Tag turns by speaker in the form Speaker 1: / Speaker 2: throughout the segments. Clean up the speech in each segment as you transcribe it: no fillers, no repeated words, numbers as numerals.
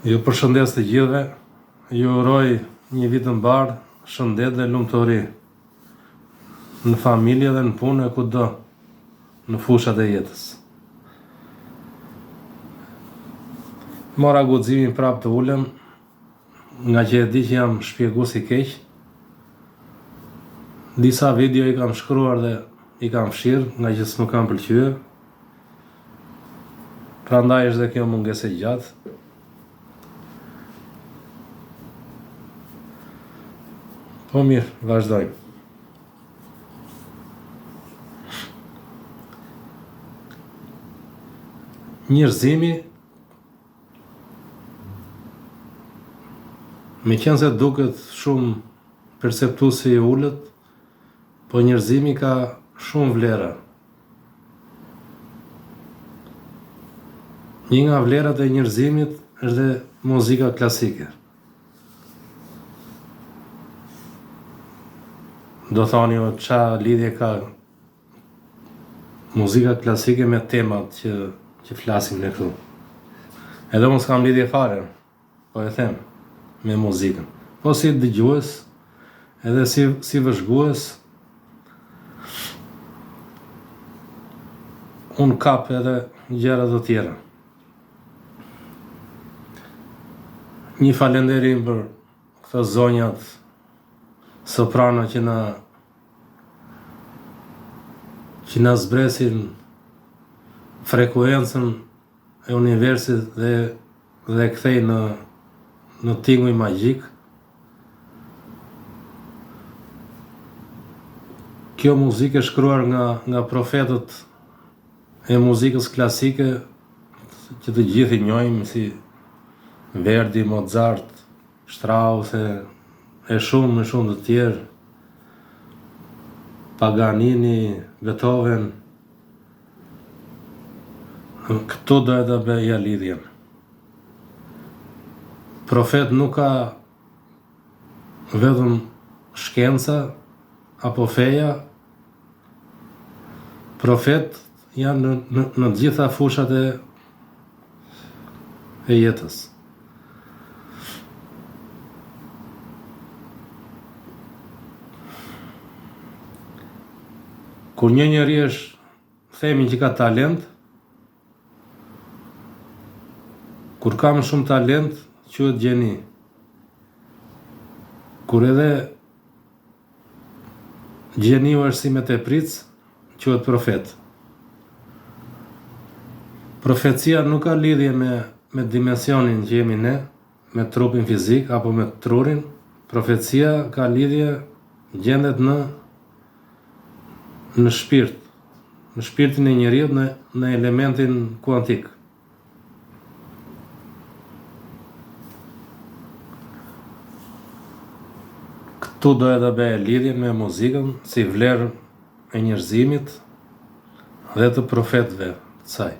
Speaker 1: Ju përshëndes të gjithëve, ju uroj një vit të mbarë, shëndet dhe lumturi në familje dhe në punë e kudo në fushat e jetës. Mora guximin prap të ulem, nga që e di që jam shpjegues i keq. Disa video i kam shkruar dhe i kam fshirë, nga që s'më kam pëlqyer. Prandaj është dhe kjo mungesë e gjatë. Po mirë, vazhdojmë. Njerëzimi, me qenë se duket shumë perceptuesi i ulët, po njerëzimi ka shumë vlera. Një nga vlerat e njerëzimit është dhe muzika klasike. Do thoni o qa lidhje ka muzika klasike me temat që flasim në këtu. Edhe unë s'kam lidhje fare, po e them, me muzikën. Po si dëgjues, edhe si vëzhgues, unë kap edhe gjëra të tjera. Një falenderim për këto zonjat soprano që na zbresin frekuencën e universit dhe kthej në tinguj magjik. Kjo muzikë e shkruar nga profetët e muzikës klasike që të gjithë i njohim, si Verdi, Mozart, Strauss e shumë të tjerë, Paganini, Beethoven. Këto do e të bëja lidhjen. Profet nuk ka vetëm shkenca apo feja. Profet janë në gjitha fushat e jetës. Kur një njeri themi që ka talent, kur kam shumë talent, quhet gjeni. Kur edhe gjeniu është si me tepric, quhet profet. Profecia nuk ka lidhje me dimensionin që jemi ne, me trupin fizik apo me trurin. Profecia ka lidhje, gjendet në shpirt, në shpirtin e njeriut, në elementin kuantik. Këtu do edhe bëj lidhjen me muzikën si vlerë e njerëzimit dhe të profetëve të saj.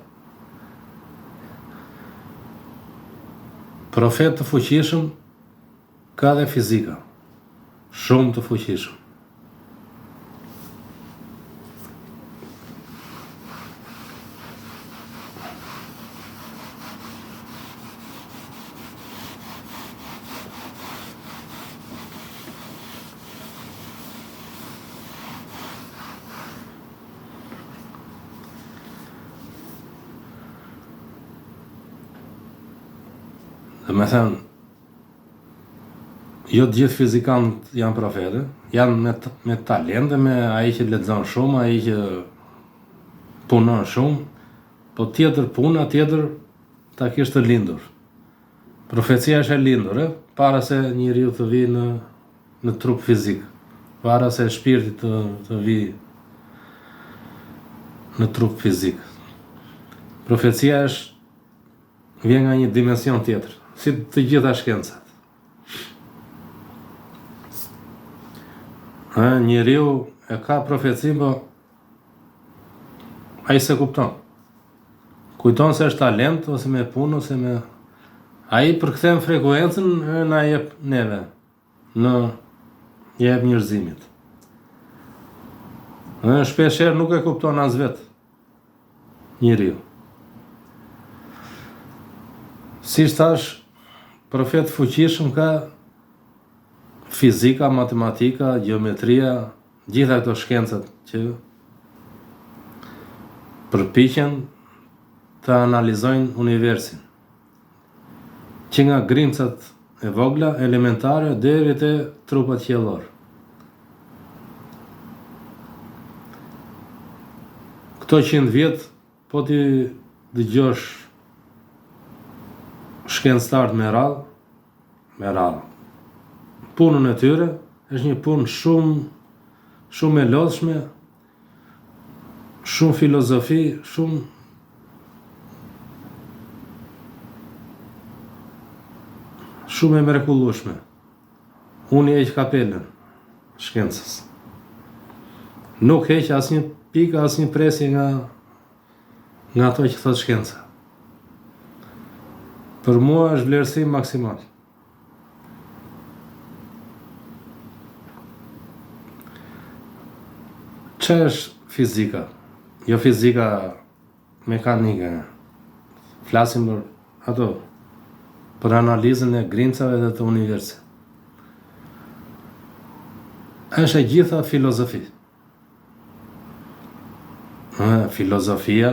Speaker 1: Profet të fuqishëm ka dhe fizika, shumë të fuqishëm. Dhe me thënë, jo të gjithë fizikanët janë profete, janë me talente, me ai që lexon shumë, ai që punon shumë, po tjetër puna, tjetër ta kishte lindur. Profecia është e lindur, para se njeriu të vi në trup fizik, para se shpirti të vi në trup fizik. Profecia vjen nga një dimension tjetër, si të gjitha shkencat. Njeriu e ka profecin, po ai se kupton. Kujton se është talent, ose me punë, ose me... Ai përkthen frekuencën na jep neve, jep njerëzimit. Shpeshherë nuk e kupton as vet njeriu. Si thash, profet fuqishëm ka fizika, matematika, gjeometria, gjitha këto shkencat që përpiqen të analizojnë universin. Që nga grimcat e vogla, elementare, deri te trupat qiellor. Këto 100 vjet, po ti dëgjosh shkencëtarët me radhë. Punën e tyre është një punë shumë e lodhshme, shumë filozofi, shumë e mrekullueshme. Unë heq kapelen shkencës. Nuk heq asnjë pikë, asnjë presje nga ato që thot shkenca. Për mua është vlerësim maksimal. Çfarë është fizika? Jo fizika mekanike. Flasim për analizën e grimcave dhe të universit. Është e gjitha filozofi. Filozofia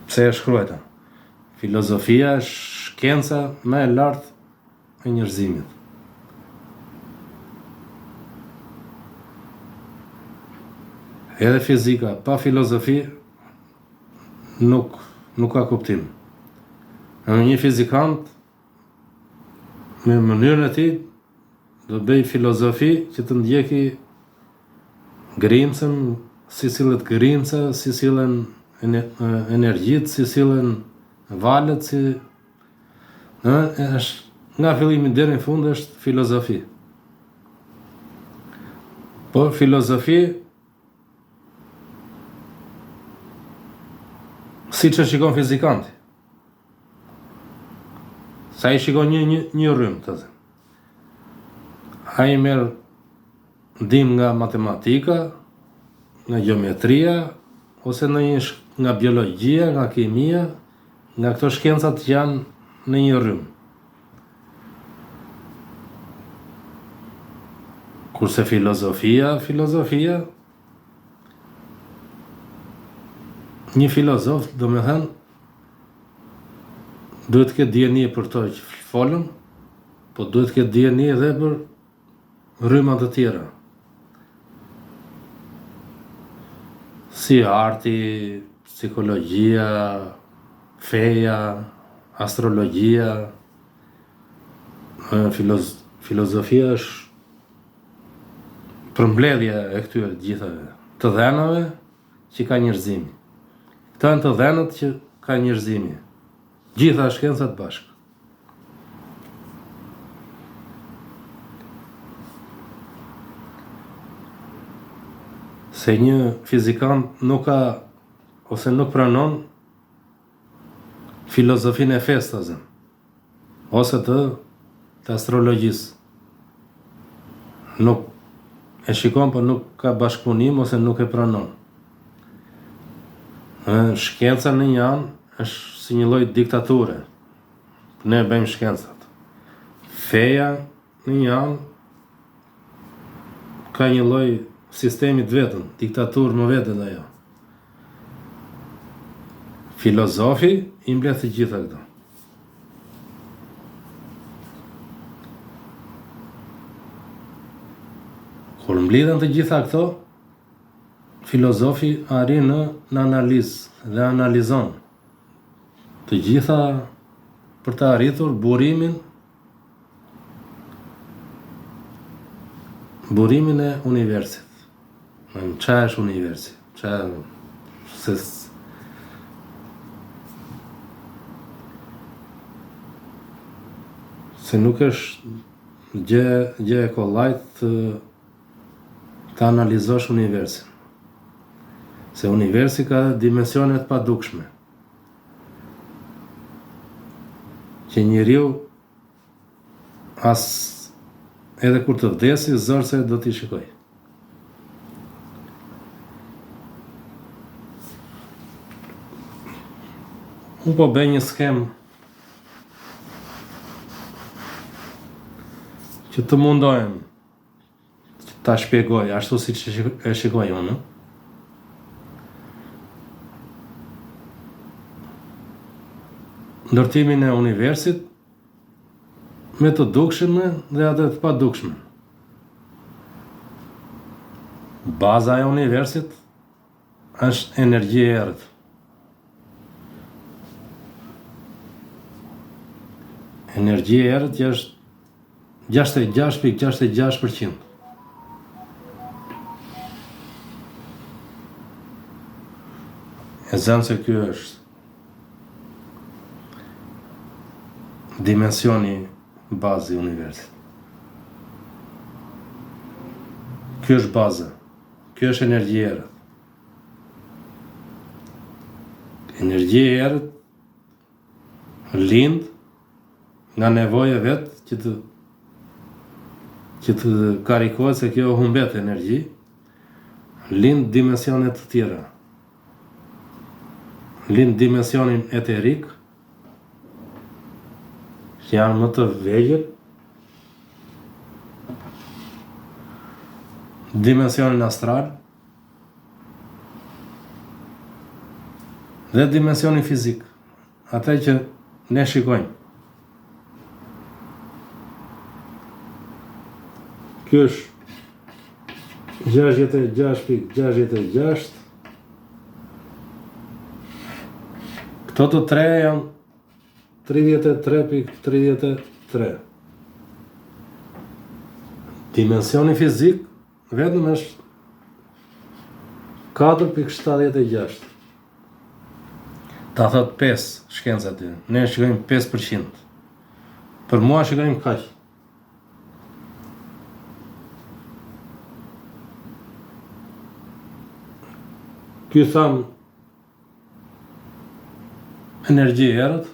Speaker 1: pse e shkruajta? Filozofia është shkenca më e lartë e njerëzimit. Edhe fizika pa filozofi nuk ka kuptim. Një fizikant me mënyrën e tij do bëj filozofi që të ndjeki grimcën, si sillet grimca, si sillen energjitë, si sillen valët, është nga fillimi deri në fund është filozofi. Po filozofi siç e shikon fizikanti. Sa i shikon një rrymë, të thënë. Ai merr ndihmë nga matematika, nga gjeometria, ose nga biologjia, nga kimia, nga këto shkencat që janë në një rrymë. Kurse filozofia, një filozof, do me thënë, duhet të ketë dieni për to që folën, po duhet të ketë dieni edhe për rryma të tjera. Si arti, psikologjia, feja, astrologjia, filozofia është përmbledhja e këtyre gjitha të dhenave që ka njerëzimi. Këto janë të dhenët që ka njerëzimi. Gjitha shkencat bashkë. Se një fizikant nuk ka, ose nuk pranon filozofinë e fesë, të zënë, ose të astrologjisë. Nuk e shikon, por nuk ka bashkëpunim, ose nuk e pranon. Shkenca në një anë është si një lloj diktature. Ne bëjmë shkencat. Feja në një anë ka një lloj sistemi të vetën, diktaturë më vetë dhe ajo. Filozofi i mbledh të gjitha këto. Kur mblidhen të gjitha këto, filozofi arrin në analizë dhe analizon të gjitha për të arritur burimin e universit. Çfarë është universi? Se nuk është gjë e kollajt të analizosh universin. Se universi ka dimensionet padukshme. Që njeriu edhe kur të vdesi, zor se do t'i shikoj. Unë po bëj një skem që të mundohem ta shpjegoj ashtu si që e shikoj unë. Ndërtimin e universit me të dukshme dhe atë të pa dukshme. Baza e universit është energji e errët. Energjia e errët është 66.66%. E zënë se ky është dimensioni bazë i universit. Ky është baza. Ky është energjia e errët. Energjia e errët lind nga nevoja vetë që të karikohet se kjo humbet energji, lind dimensionet të tjera. Lind dimensionin eterik, që janë më të vegjël, dimensionin astral, dhe dimensionin fizik, atë që ne shikojmë. Ky është 66.66. Këto të tre janë 33.33. Dimensioni fizik vetëm është 4.76. Ta thot 5 shkenca aty. Ne shikojmë 5%. Për mua shikojmë kaq. Ky tham energji e errët.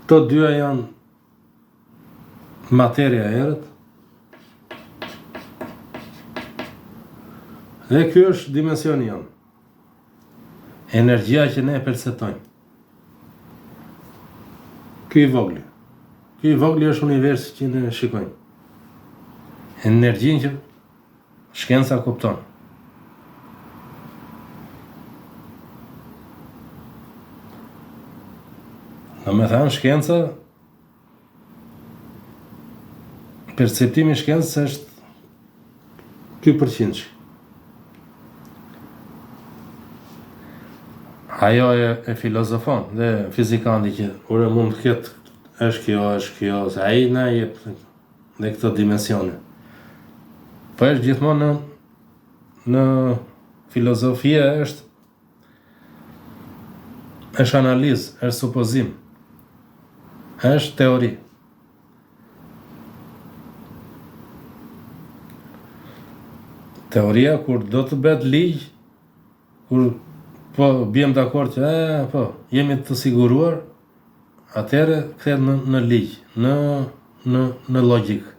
Speaker 1: Këto dyja janë materia e errët. Dhe ky është dimensioni jonë. Energjia që ne perceptojmë. Ky i vogli. Ky i vogli është universi që ne shikojmë. Energjinë që shkenca kupton. Në me thënë shkenca, perceptimi shkencës është ky përqindje. Ajo e filozofon dhe fizikanti që ure mund të ketë është kjo, se ai na jep dhe këto dimensione. Po është gjithmonë në filozofia është analizë, është supozim, është teori. Teoria kur do të bëhet ligj, kur po bjem dakord që jemi të siguruar, atëherë kthehet në ligj, në logjik.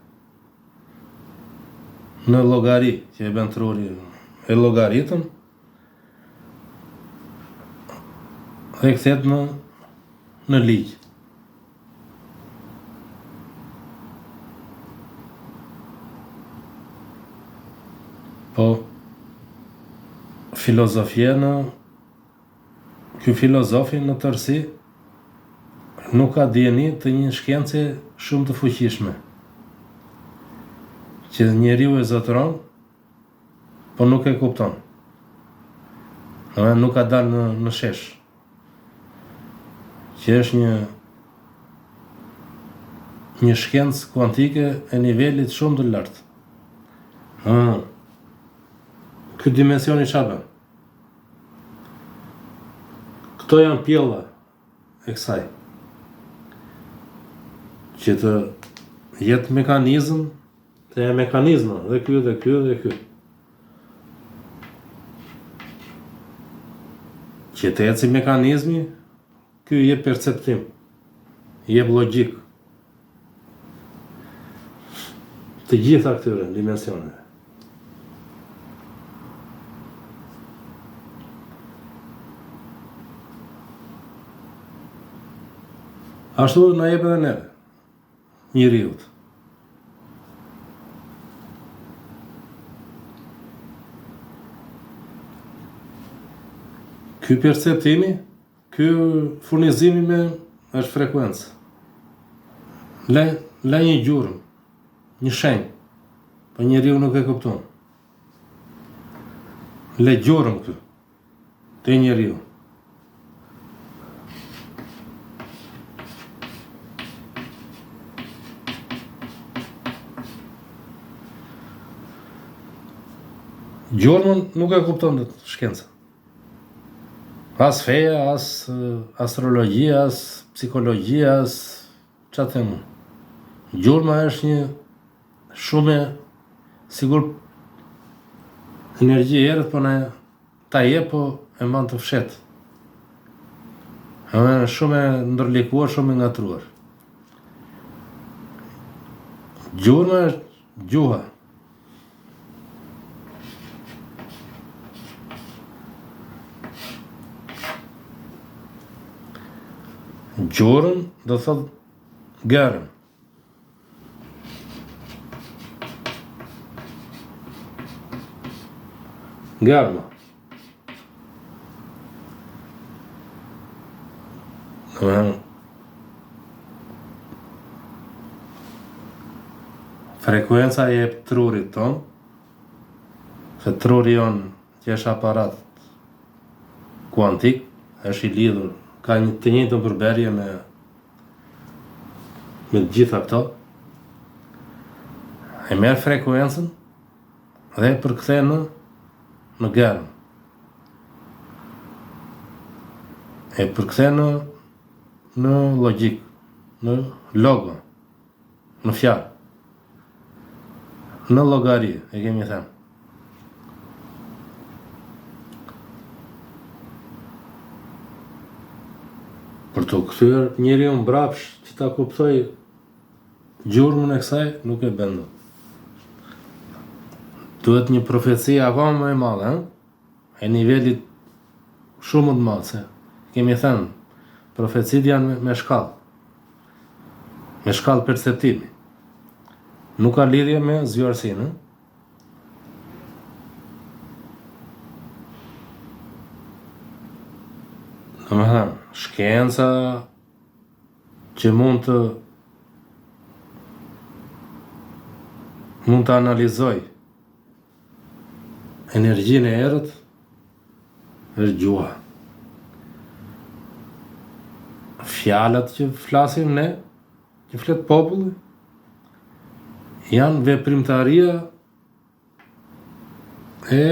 Speaker 1: Në llogari që e bën truri e llogaritën dhe kthehet në ligj. Po filozofia ky filozofi në tërësi nuk ka dieni të një shkence shumë të fuqishme. Që njeriu e zotëron, po nuk e kupton. Nuk ka dalë në shesh. Që është një shkencë kuantike e nivelit shumë të lartë. Ky dimensioni çfarë bën? Këto janë pjella e kësaj. Që të jetë mekanizëm, të e mekanizma, dhe ky, dhe ky, dhe ky. Që të eci mekanizmi, ky jep perceptim, jep logjik. Të gjitha këtyre dimensioneve. Ashtu na jep edhe neve, njeriut. Ky perceptimi, ky furnizimi me është frekuencë. Le një gjurmë, një shenjë, po njeriu nuk e kupton. Le gjurmë këtu, te njeriu. Gjurmën nuk e kupton shkenca. As feja, as astrologjia, as psikologjia, as çfarë them unë. Gjurma është një shumë sigur energji e errët, po ta jep, po e mban të fshet. Është shumë e ndërlikuar, shumë e ngatruar. Gjurma është gjuha. Gjurëm do thot garëm. Garma. Frekuenca e jep trurit ton, se truri jon që është aparat kuantik, është i lidhur, ka të njëjtën përbërje me të gjitha këto. E merr frekuencën dhe e përkthen në garm. E përkthen në logjik, në logo, në fjalë, në llogari, e kemi thënë. Për të kthyer njeriu mbrapsh që ta kuptoj gjurmën e kësaj, nuk e bën dot. Duhet një profeci akoma më e madhe, e nivelit shumë më të madh, se kemi thënë, profecitë janë me shkallë. Me shkallë perceptimi. Nuk ka lidhje me zgjuarsinë. Domethënë, shkenca që mund të analizoj energjinë e errët është gjuha. Fjalët që flasim ne, që flet populli, janë veprimtaria e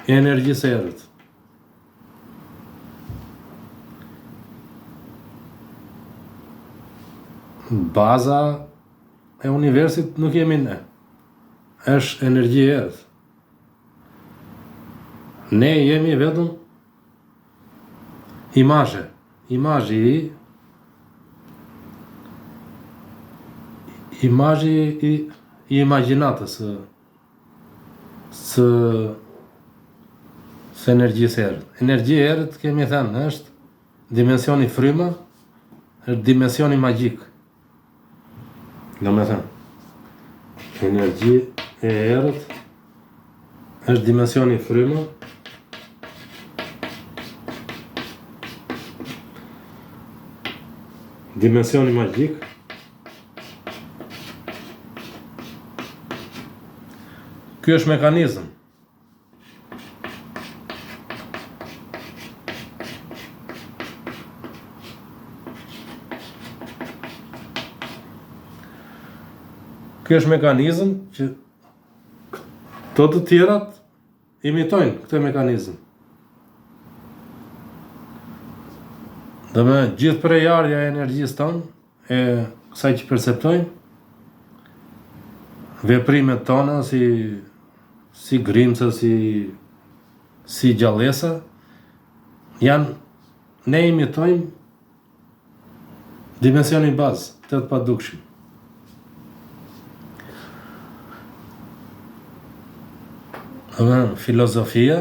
Speaker 1: energjisë së errët. Baza e universit nuk jemi ne, është energji e errët. Ne jemi vetëm imazhe, imazhi i imagjinatës së energjisë së errët. Energjia e errët, kemi thënë, është dimensioni fryma, është dimensioni magjik. Domethënë, energji e errët është dimensioni fryma, dimensioni magjik, ky është mekanizëm. Ky është mekanizëm që këto të tjerat imitojnë këtë mekanizëm. Dhe me gjithë prejardhja e energjisë tonë, e kësaj që perceptojnë, veprimet tona si grimca, si gjallësa, ne imitojmë dimensionin bazë, të padukshëm. Filozofia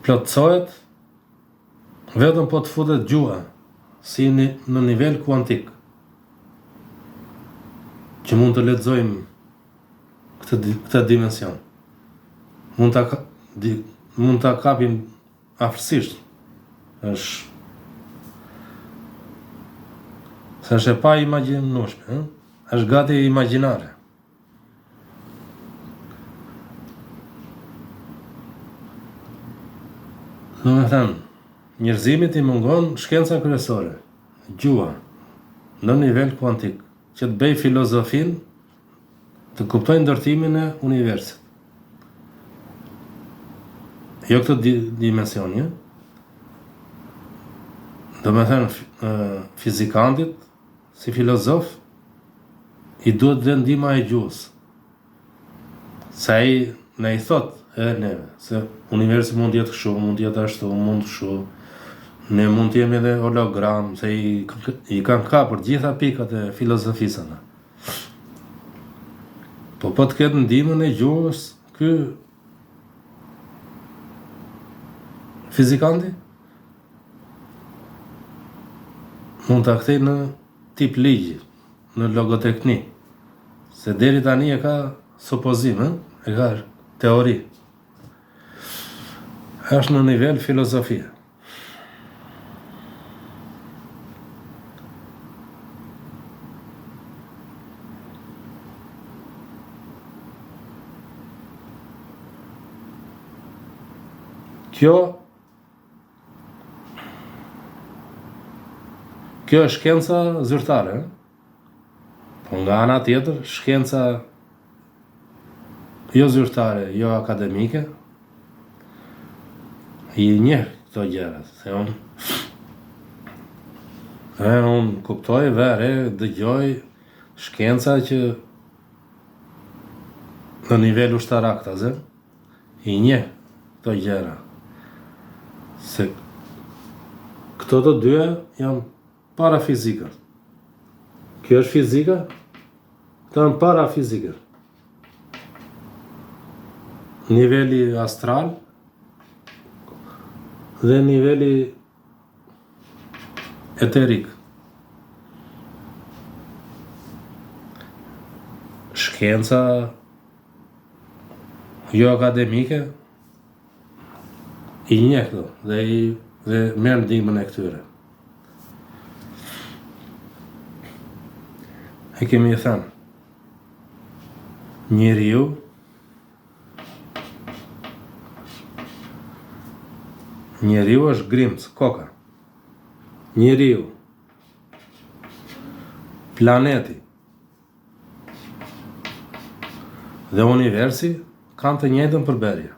Speaker 1: plotësohet vetëm po të futet gjuha si në nivel kuantik, që mund të lexojmë këtë dimension. Mund ta kapim aftësisht. Është e pa imagjinueshme, është gati imagjinare. Do me thënë, njerëzimit i mungon shkenca kryesore, gjua, në nivel kuantik, që të bëj filozofin, të kuptoj ndërtimin e universit. Jo këtë dimensioni, do me thënë, fizikantit, si filozof, i duhet dhe ndihma e gjuhës. Se ai ne i thot edhe neve, se universi mund jetë kështu, mund jetë ashtu, mund kështu, ne mund të jemi edhe hologram, se i kanë kapur gjitha pikat e filozofisë atë. Po të ketë ndihmën e gjuhës, ky fizikanti mund ta kthej në tip ligji, në logotekni. Se deri tani e ka supozim, e ka teori. Është në nivel filozofie. Kjo është shkenca zyrtare, po nga ana tjetër, shkenca jo zyrtare, jo akademike, i njeh këto gjëra, se unë kuptoj, dëgjoj shkenca që në nivel ushtarak i njeh këto gjëra. Se këto të dyja janë parafizika. Kjo është fizika, këto janë parafizika. Niveli astral dhe niveli eterik. Shkenca jo akademike i njeh këto dhe merr ndihmën e këtyre. E kemi thënë, njeriu është grimc, koka. Njeriu, planeti dhe universi kanë të njëjtën përbërje.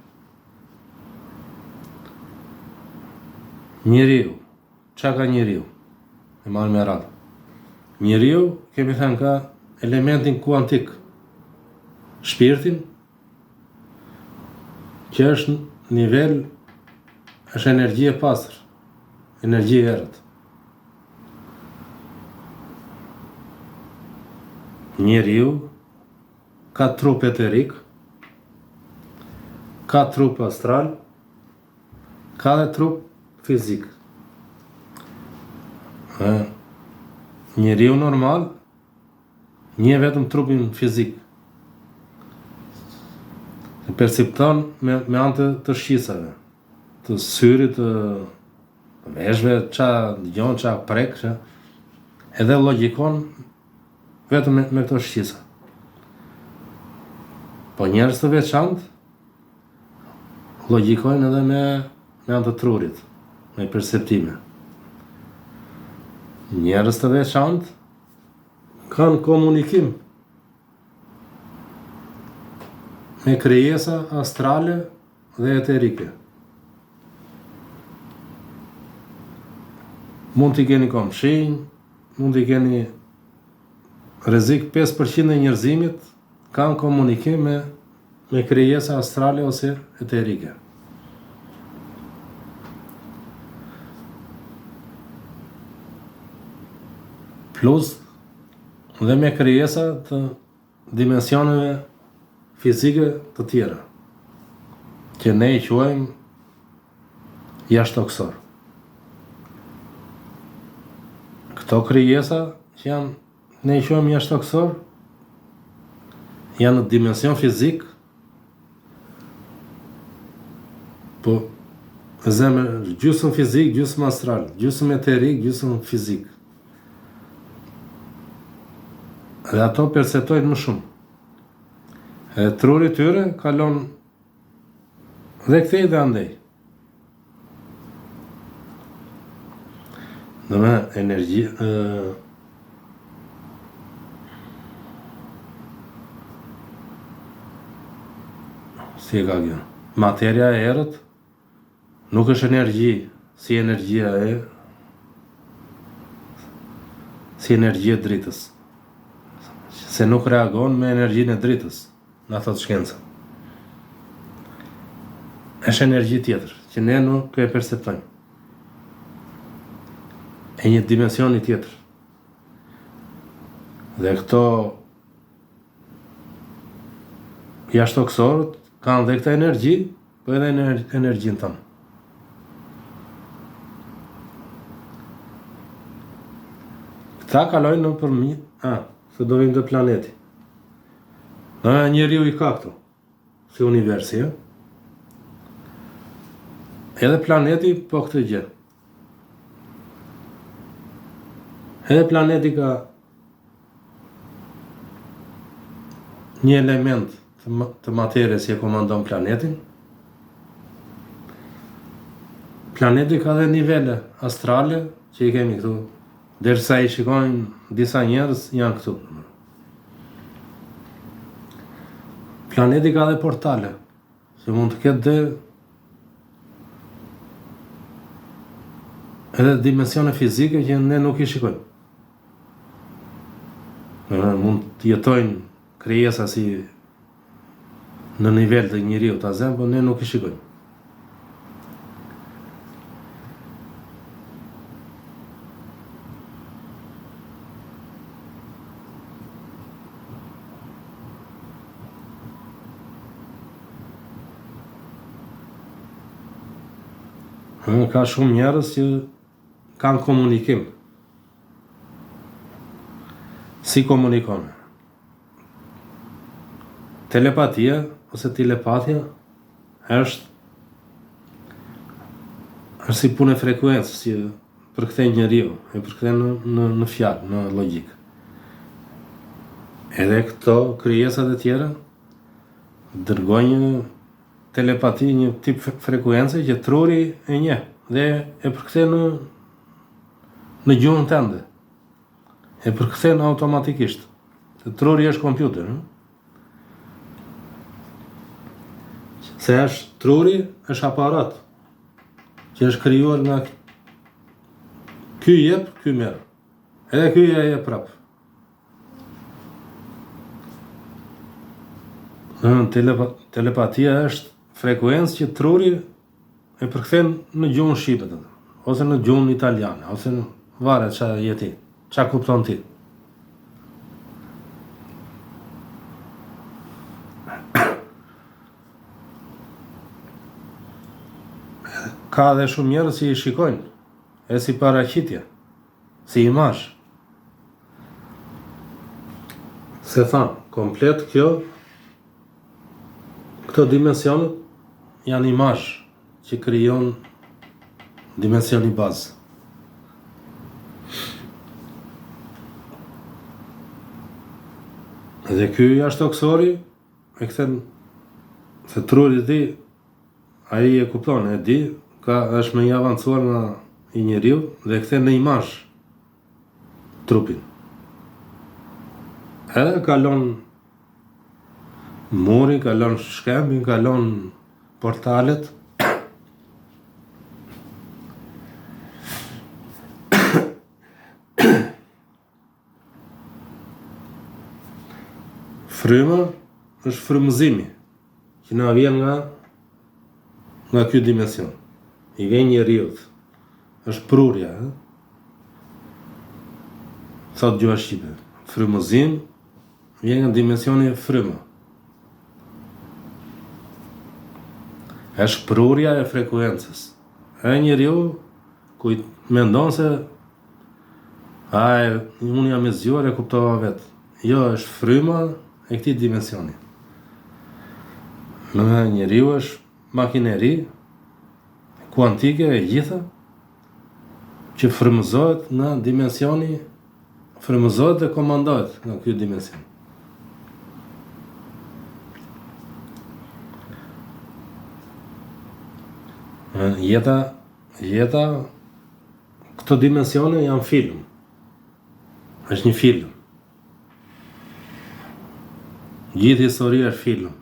Speaker 1: Njeriu, çka ka njeriu? E marrë me radhë. Njeriu, kemi thënë, ka elementin kuantik, shpirtin, që është nivel, është energji e pastër, energji e errët. Njeriu ka trup eterik, ka trup astral, ka dhe trup fizik. Njeriu normal njeh vetëm trupin fizik. E percepton me anë të shqisave, të syrit, të veshve, qa dëgjon, qa prek, edhe logjikon vetëm me këto shqisa. Po njerëz të veçantë logjikojnë edhe me anë të trurit, me perceptime. Njerëz të veçantë kanë komunikim me krijesa astrale dhe eterike. Mund t'i keni komshinj, mund t'i keni rrezik 5% e njerëzimit kanë komunikim me krijesa astrale ose eterike. Plus dhe me krijesa të dimensioneve fizike të tjera, që ne i quajmë jashtëtoksor. Këto krijesa që janë, ne i quajmë jashtëtoksor, janë në dimension fizik, po zemër gjysmë fizik, gjysmë astral, gjysmë eterik, gjysmë fizik. Dhe ato perceptojnë më shumë. E truri tyre kalon dhe kthej dhe andej. Dhe me energji, si e ka kjo? Materia e erët nuk është energji, si energjia e e dritës. Se nuk reagon me energjinë e dritës, na thot shkenca. Është energji tjetër, që ne nuk e perceptojmë. E një dimensioni tjetër. Dhe këto jashtëtoksorët kanë dhe këta energji, po edhe energjinë tonë. Këta kalojnë në përmjet, se do vim dhe planeti. Njeriu i ka këtu, si universi, edhe planeti po këtë gjë. Edhe planeti ka një element të materjes që e komandon planetin. Planeti ka dhe nivele astrale që i kemi këtu, derisa i shikojnë disa njerëz janë këtu. Planeti ka dhe portale, që mund të ketë dhe edhe dimensione fizike që ne nuk i shikojmë. Mund të jetojnë krijesa si në nivel të njeriu të azem, po ne nuk i shikojmë. Ka shumë njerëz që kanë komunikim. Si komunikon? Telepatia ose telepatia është si punë e frekuencës që përkthen njeriu, e përkthen në fjalë, në logjik. Edhe këto krijesat e tjera dërgojnë një telepati, një tip frekuencë që truri e njeh dhe e përkthen në gjuhën tënde. E përkthen automatikisht. Truri është kompjuter. Se truri është aparat që është krijuar nga ky jep, ky merr. Edhe ky e jep prap. Telepatia është frekuencë që truri e përkthen në gjuhën shqipe, ose në gjuhën italiane, ose në varet çfarë je ti, çfarë kupton ti. Ka dhe shumë njerëz që i shikojnë, e si paraqitje, si imazh. Se thamë, komplet këto dimensionet janë imazh që krijon dimensioni bazë. Dhe ky jashtëtoksori e kthen se truri i tij, ai e kupton, e di, është më i avancuar nga i njeriu dhe e kthen në imazh trupin. Edhe kalon muri, kalon shkembin, kalon portalet. Fryma është frymëzimi që na vjen nga ky dimension. I vjen njeriut. Është prurja, thot gjuha shqipe. Frymëzim vjen nga dimensioni fryma. Është prurja e frekuencës. E njeriu mendon se Unë jam e zgjuar, e kuptova vetë. Jo, është fryma e këtij dimensioni. Njeriu është makineri kuantike e gjitha që frymëzohet në dimensioni, frymëzohet dhe komandohet nga ky dimension. Jeta, këto dimensione janë film. Është një film. Gjithë historia është film.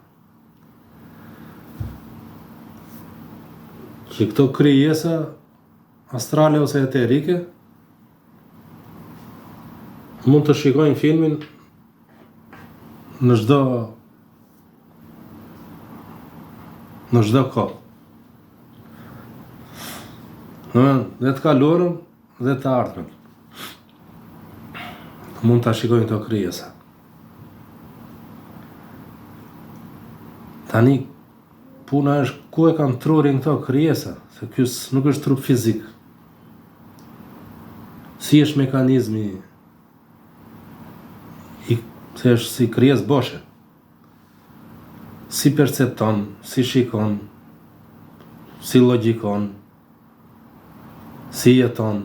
Speaker 1: Që këto krijesa astrale ose eterike mund të shikojnë filmin në çdo kohë. Dhe të kaluarën dhe të ardhmen. Mund ta shikojnë këto krijesa. Tani puna është ku e kanë trurin këto krijesa, se ky nuk është trup fizik. Si është mekanizmi se është si krijesë boshe. Si percepton, si shikon, si logjikon, si jeton.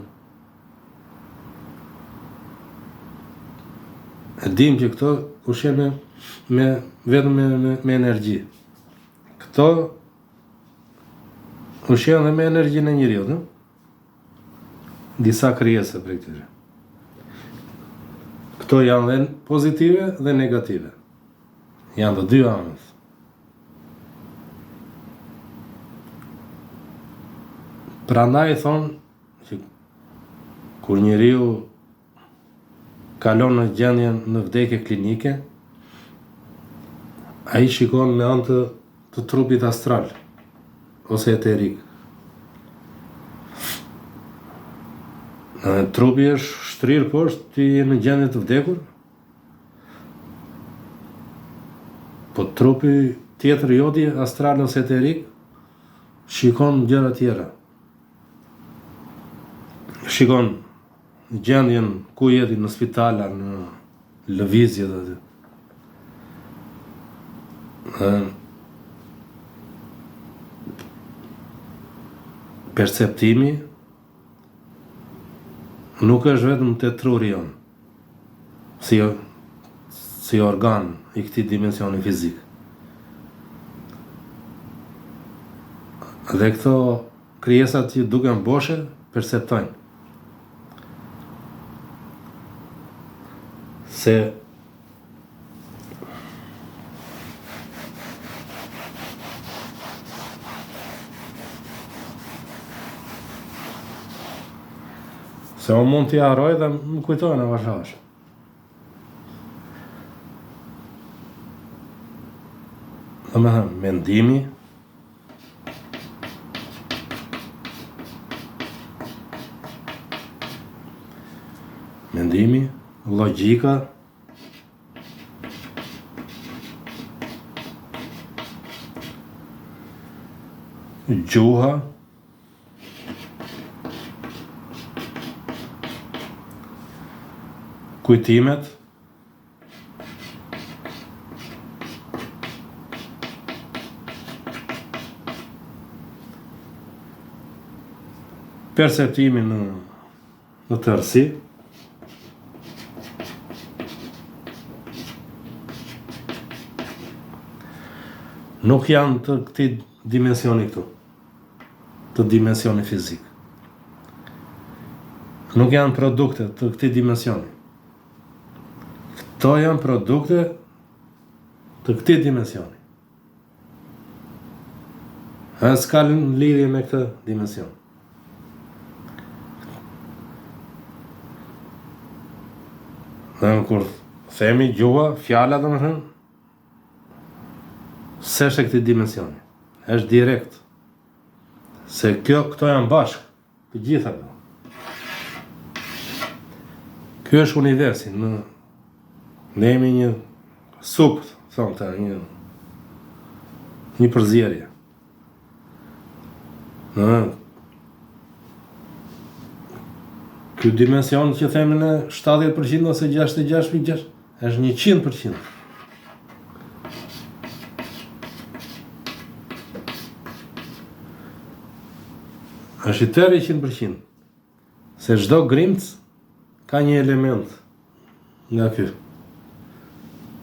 Speaker 1: E dim që këto ushqen vetëm me energji. Këto ushqen dhe me energjinë e njeriut, disa krijesa prej këtyre. Këto janë dhe pozitive dhe negative. Janë të dy anët. Prandaj thonë që kur njeriu kalon në gjendjen në vdekje klinike, ai shikon me anë të trupit astral ose eterik. Trupi është shtrirë poshtë, ti je në gjendje të vdekur, po trupi tjetër joti astral ose eterik shikon gjëra tjera. Shikon gjendjen ku jeti në spitala, në lëvizje dhe aty. Perceptimi nuk është vetëm te truri jonë, si organ i këtij dimensioni fizik. Dhe këto krijesat që duken boshe, perceptojnë. Se unë mund t'i harroj dhe më kujtojnë e vashash. Dhe me thëmë, mendimi, logjika, gjuha, kujtimet, perceptimi në tërësi, nuk janë të këtij dimensioni këtu, të dimensioni fizik. Nuk janë produkte të këtij dimensioni. Këto janë produkte të këtij dimensioni. S'ka lidhje me këtë dimension. Dhe kur themi gjuha, fjala domethënë, s'është e këtij dimensioni. Është direkt. Se këto janë bashkë, të gjitha. Ky është universi, ne jemi një supë, thonë ta, një përzierje. Ky dimension që themin e 70% ose 66,6 është 100%. Është i tërë 100%. Se çdo grimc ka një element nga ky.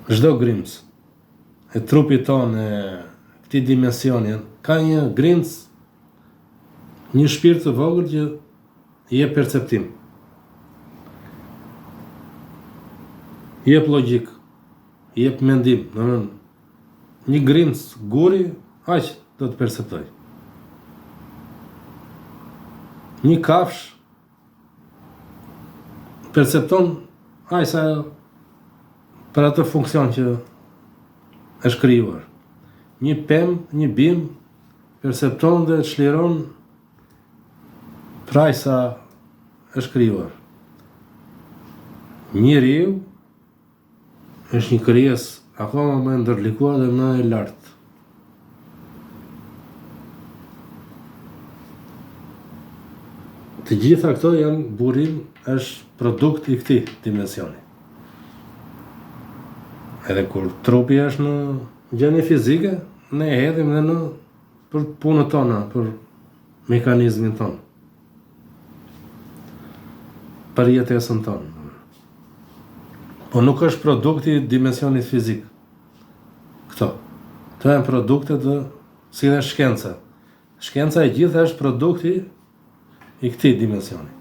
Speaker 1: Çdo grimc e trupit tonë, e këtij dimensioni, ka një grimc, një shpirt të vogël që i jep perceptim. I jep logjik, i jep mendim, një grimc guri, aq do të perceptoj. Një kafsh percepton aq sa për atë funksion që është krijuar. Një pemë, një bim percepton dhe çliron për aq sa është krijuar. Njeriu është një krijesë akoma më e ndërlikuar dhe më e lartë. Të gjitha këto janë burim, është produkt i këtij dimensioni. Edhe kur trupi është në gjendje fizike, ne e hedhim dhe në për punën tona, për mekanizmin ton, për jetesën tonë. Po nuk është produkti i dimensionit fizik. Këto janë produkte të si dhe shkenca. Shkenca e gjithë është produkti i këtij dimensioni.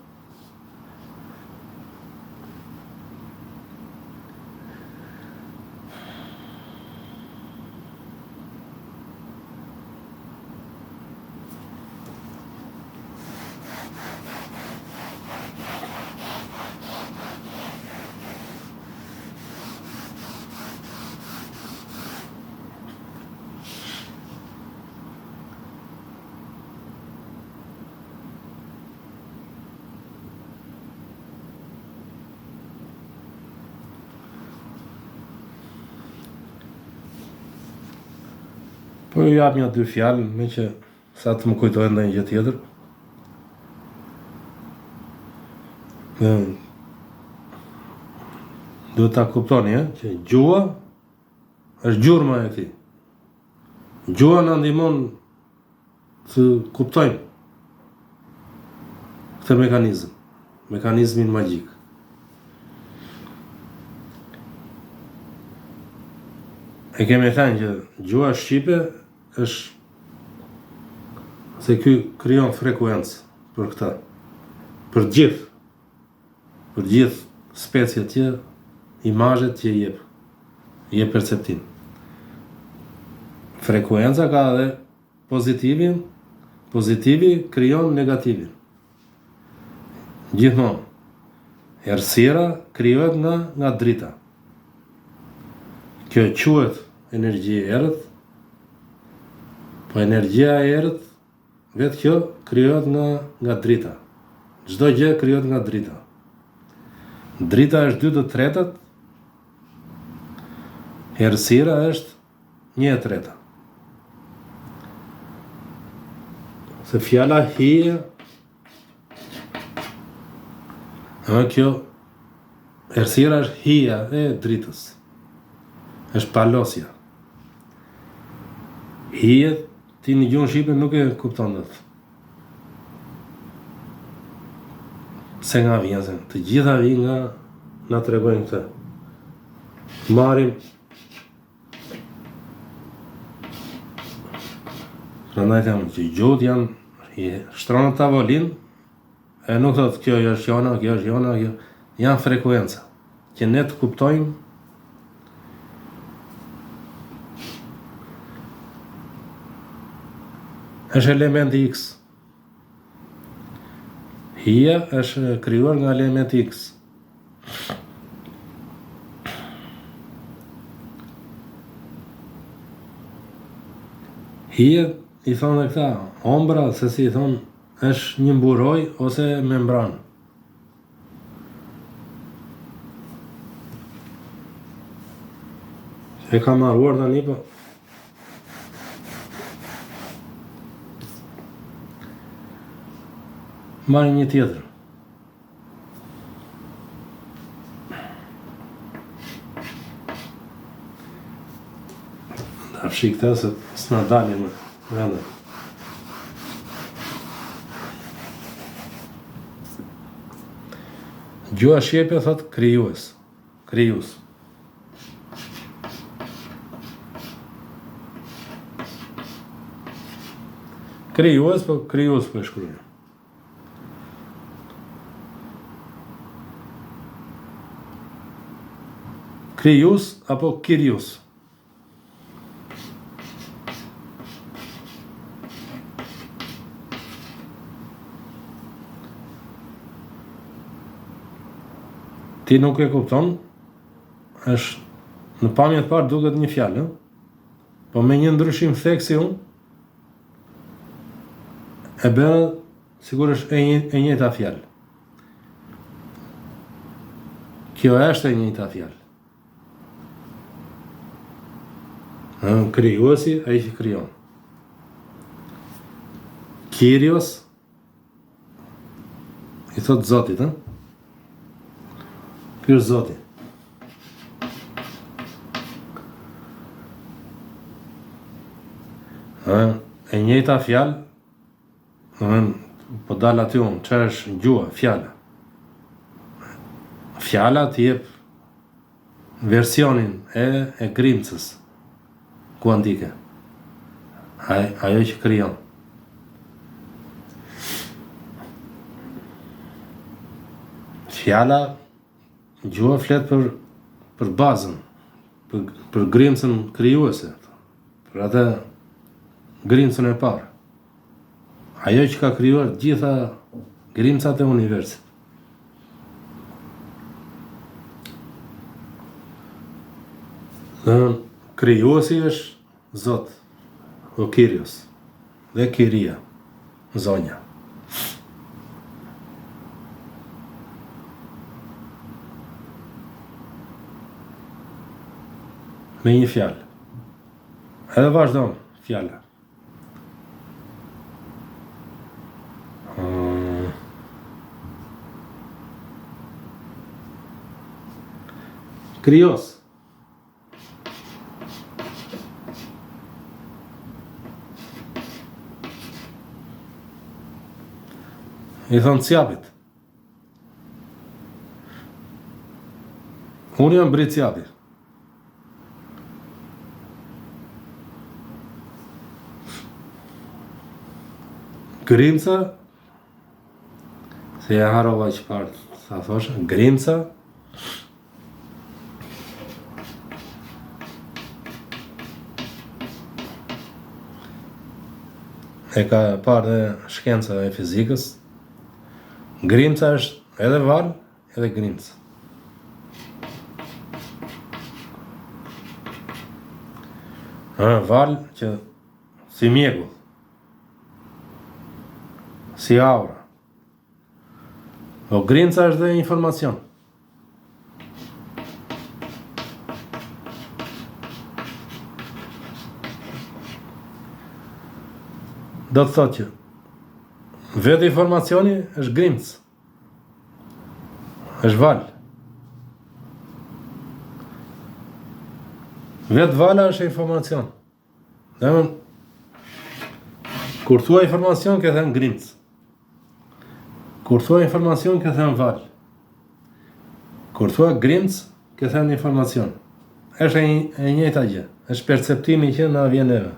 Speaker 1: Po ju jap një dy fjalë, me që sa të më kujtojnë ndonjë gjë tjetër. Duhet ta kuptoni, që gjua është gjurma e këtij. Gjua na ndihmon të kuptojmë këtë mekanizmin magjik. E kemi thënë që gjua shqipe është se ky krijon frekuencë për këtë. Për gjithë speciet që imazhet që jep perceptim. Frekuenca ka edhe pozitivin, pozitivi krijon negativin. Gjithmonë. Errësira krijohet nga drita. Kjo quhet energji e errët, po energjia e errët, vetë kjo krijohet nga drita. Çdo gjë krijohet nga drita. Drita është 2/3, errësira është 1/3. Se fjala hije, kjo errësira është hija e dritës. Është palosja. Hijet, ti në gjuhën shqipe nuk e kupton dot. Se nga vjen, të gjitha vjen nga na tregojnë këtë. Marrim prandaj them që gjuhët janë shtronë në tavolinë, e nuk thotë kjo është jona, kjo është jona, kjo janë frekuenca që ne të kuptojmë. Është elementi X. Hija është krijuar nga elementi X. Hija i thonë këta, ombra, se si i thonë, është një mburoj ose membran. E kam marruar tani, po marrin një tjetër. fshi këtë se s'na dalin më vende. Gjuha shqipe thot krijues, krijues. Krijues, po krijues po e shkruajmë. Krijues apo Kyrios. Ti nuk e kupton, është në pamje të parë duket një fjalë, po me një ndryshim theksi unë, e bërë sigurisht e njëjta fjalë. Kjo është e njëjta fjalë. Krijuesi ai që krijon. Kyrios i thot Zotit, ëh? Ky është Zoti. E njëjta fjalë, po dal aty unë, çfarë është gjuha, fjala. Fjala të jep versionin e grimcës kuantike. Ajo që krijon. Fjala, gjuha flet për bazën, për grimcën krijuese, për atë grimcën e parë. Ajo që ka krijuar gjitha grimcat e universit. Krijuesi është Zot, o Kyrios, dhe Kyria, zonja. Me një fjalë. Edhe vazhdon fjala. Krios. I thonë Cjapit. Unë jam brit Cjapit. Grimca, se e harova që parë, sa thoshe, Grimca, e ka parë dhe shkenca e fizikës, Grimca është edhe val, edhe grimca. Val që si mjegull, si aura. O grimca është dhe informacion. Do të thotë që vetë informacioni është grimc, është val. Vetë vala është informacion. Dhe kur thua informacion, ke thënë grimc. Kur thua informacion, ke thënë val. Kur thua grimc, ke thënë informacion. Është e njëjta gjë. Është perceptimi që na vjen neve.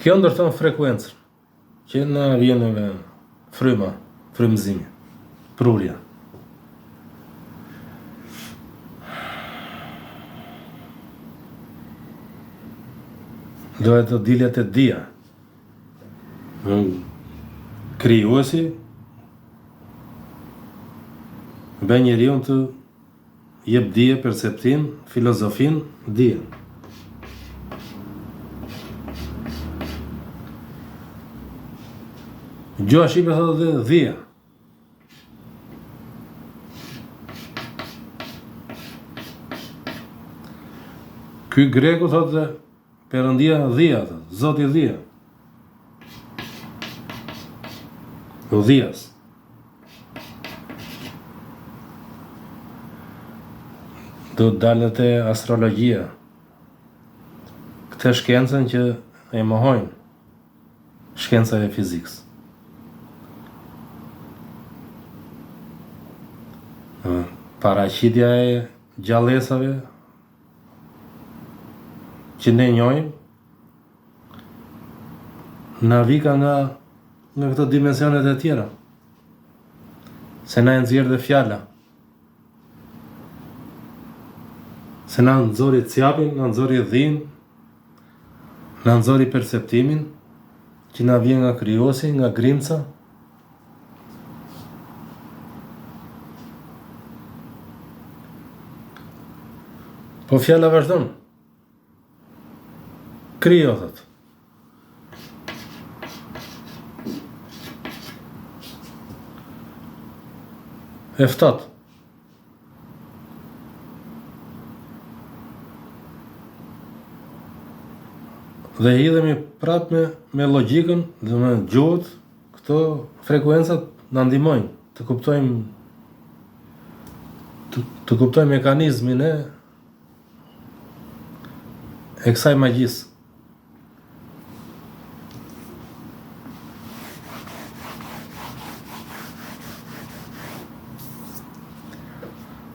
Speaker 1: Kjo ndërton frekuencën, që na vjen neve fryma, frymëzimi, prurja. Dohet të dilet e dia. Krijuesi bën njeriu të jep dije, perceptim, filozofin, dijen. Gjuha shqipe thotë dhe dhia. Ky greku thotë dhe Perëndia dhia, Zoti dhia. O dhias. Do dalet e astrologjia, këtë shkencën që e mohojnë, shkenca e fizikës. Paraqitja e gjallësave që ne njohim na vika nga këto dimensionet e tjera. Se na e nxjerr dhe fjala. Se na nxori cjapin, na nxori dhimbjen, na nxori perceptimin që na vjen nga krijosi, nga Grimca. Po fjala vazhdon. Krijo, thot. E ftat. Dhe hidhemi prap me logjikën, dhe me gjuhët, këto frekuencat na ndihmojnë të kuptojmë të kuptojmë mekanizmin e kësaj magjisë.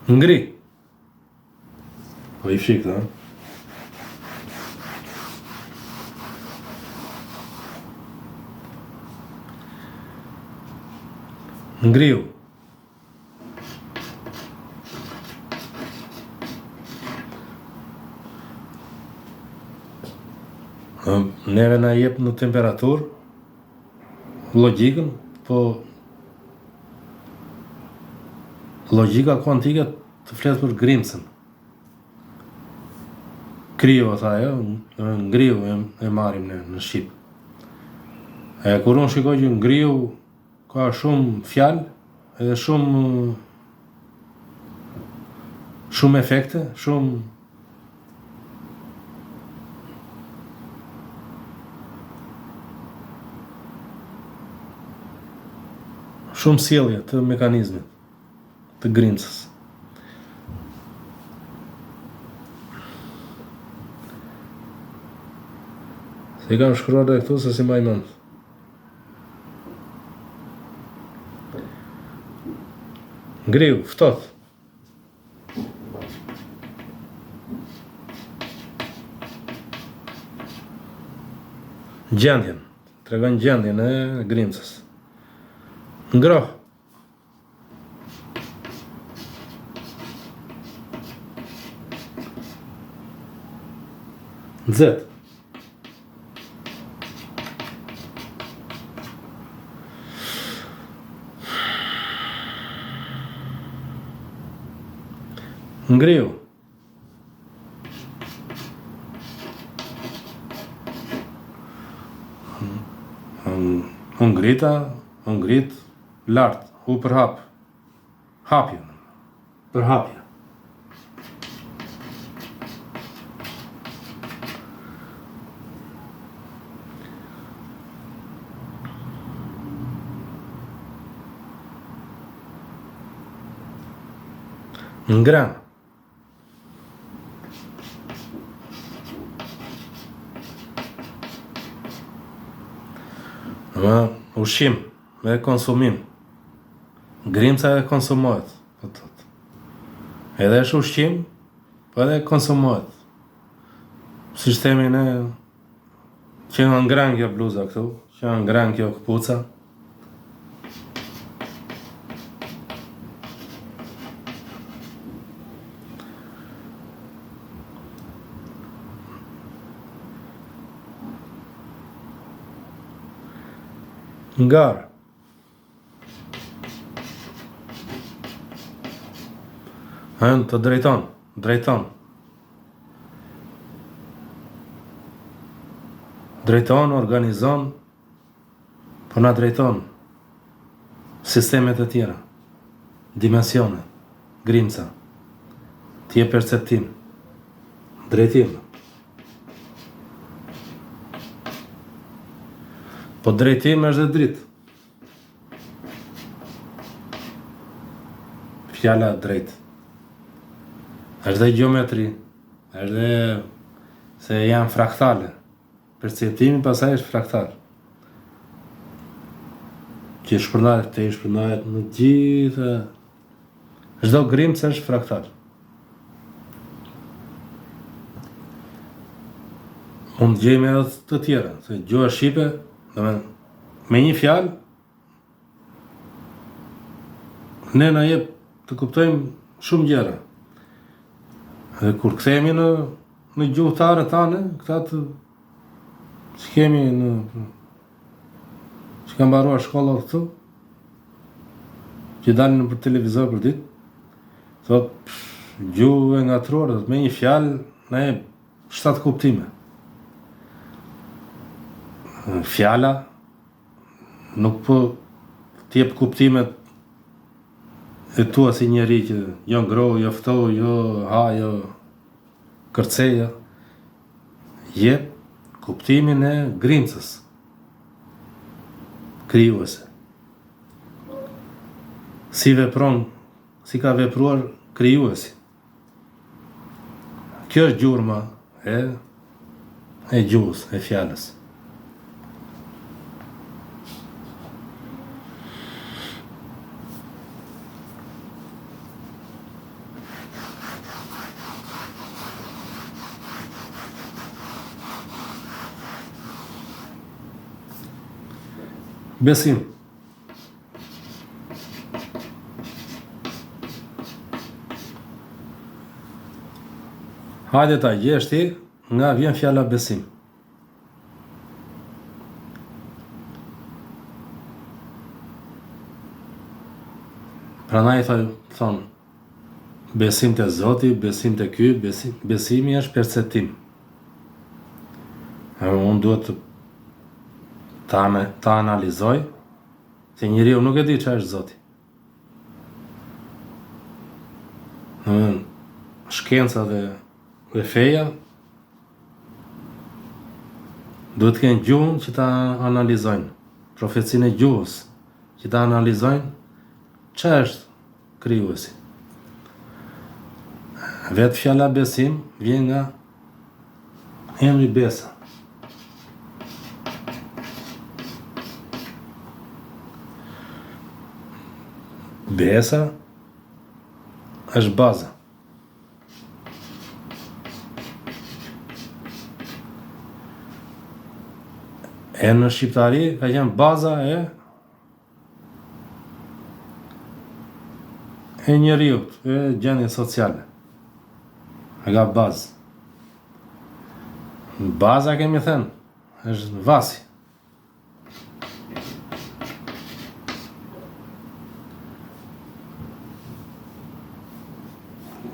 Speaker 1: Ngri. Po i fshik, ha? Ngriu. Neve na jep në temperaturë, logjikën, po logjika kuantike të flet për Grimcën. Krijo, tha ajo, ngriu e marrim në shqip. E kur unë shikoj që ngriu ka shumë fjalë, edhe shumë efekte, shumë sjellje të mekanizmit të Grimcës. Se i kam shkruar dhe këtu se si mbaj mend. Ngriu, ftoht. Gjendjen, tregon gjendjen e Grimcës. Ngroh. Nxet. Ngriu. Ngrit lart, u përhap. Hapje. Përhapje. Ngran. Ushqim me konsumim. Grimca e konsumohet. Edhe është ushqim, po edhe konsumohet. Sistemin e që nga ngran kjo bluza këtu, që nga ngran kjo këpuca. Ngar. Të drejton. Drejton, organizon, po na drejton sistemet e tjera, dimensione, Grimca, ti e perceptim, drejtim. Po drejtim është dhe dritë. Fjala drejt. Është dhe gjeometri, është dhe se janë fraktale. Perceptimi pasaj është fraktal. Që shpërndahet në gjithë. Çdo grimcë është fraktal. Mund të gjejmë edhe të tjera, se gjuha shqipe, me një fjalë ne na jep të kuptojmë shumë gjëra. Dhe kur kthehemi në gjuhëtarët tanë, këta të që kemi që kanë mbaruar shkolla këtu, që dalin për televizor për ditë, thot gjuhë e ngatruar, me një fjalë na jep 7 kuptime. Fjala nuk po t'jep kuptimet e tua si njeri që jo ngro, jo fto, jo ha, jo kërceja. Jep kuptimin e grimcës krijuese. Si vepron, si ka vepruar krijuesi. Kjo është gjurma e gjuhës, e fjalës. Besim. Hajde ta gjesh ti nga vjen fjala besim. Prandaj thon besim te Zoti, besim te ky, besimi është perceptim. Unë duhet ta analizoj, se njeriu nuk e di çfarë është Zoti. Shkenca dhe feja duhet të kenë gjuhën që ta analizojnë, profecinë e gjuhës që ta analizojnë çfarë është krijuesi. Vetë fjala besim vjen nga emri besa. Besa është baza. E në shqiptari ka qenë baza e njeriut, e gjendje sociale. E ka bazë. Baza kemi thënë, është vasi.